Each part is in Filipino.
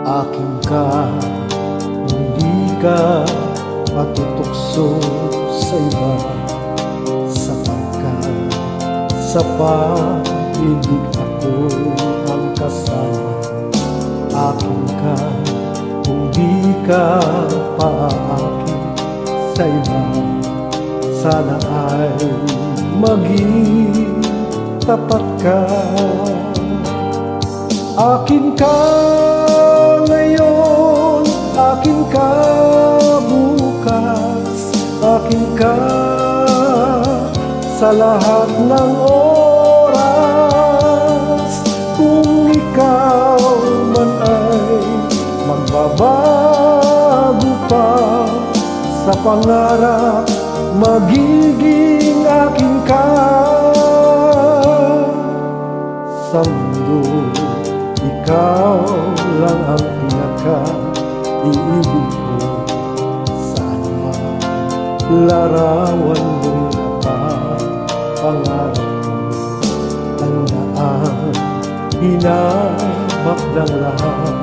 Akin ka, hindi ka matutukso sa iba, sapagkat sa pag-ibig ako ang kasama. Akin ka, hindi ka paakit sa iba, sana ay maging tapat ka. Akin ka ngayon, akin ka bukas, akin ka sa lahat ng oras. Kung ikaw man ay magbabago pa sa pangarap, magiging akin ka. Sa mundo, ikaw lang ang pinaka-iibig ko. Saan man larawan mo'y napapangarap ko. Tandaan, hinamak ng lahat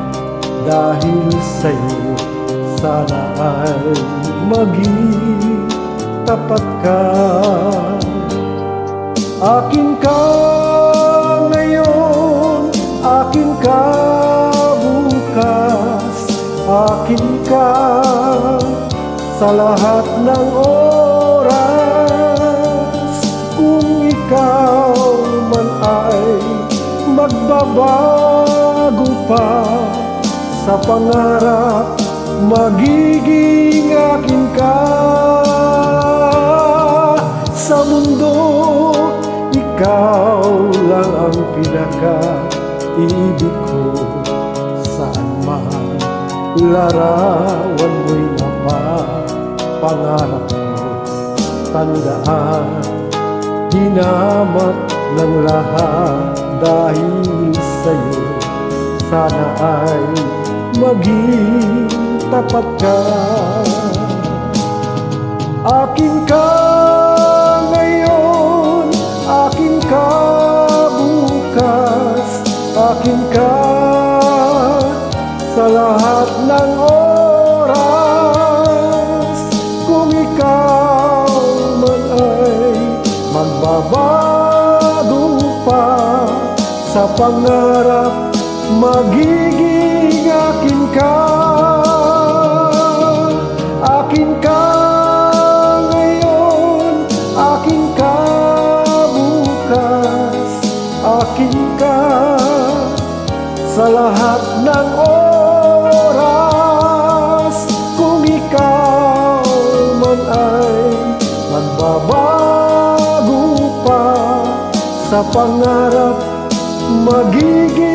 dahil sa'yo, sana ay maging tapat ka. Akin ka ngayon, akin ka bukas, akin ka sa lahat ng oras. Kung ikaw man ay magbabago pa sa pangarap, magiging akin ka. Sa mundo, ikaw lang ang pinaka-ibig ko. Saan man larawan mo'y napapangarap ko. Tandaan, hinamat ng lahat dahil sa'yo, sana ay maging tapat ka. Akin ka ngayon, akin ka bukas, akin ka sa lahat ng oras. Kung ikaw man ay magbabago pa sa pangarap, magiging akin ka. Akin ka ngayon, akin ka bukas, akin ka sa lahat ng oras. Kung ikaw man ay magbabago pa sa pangarap, magiging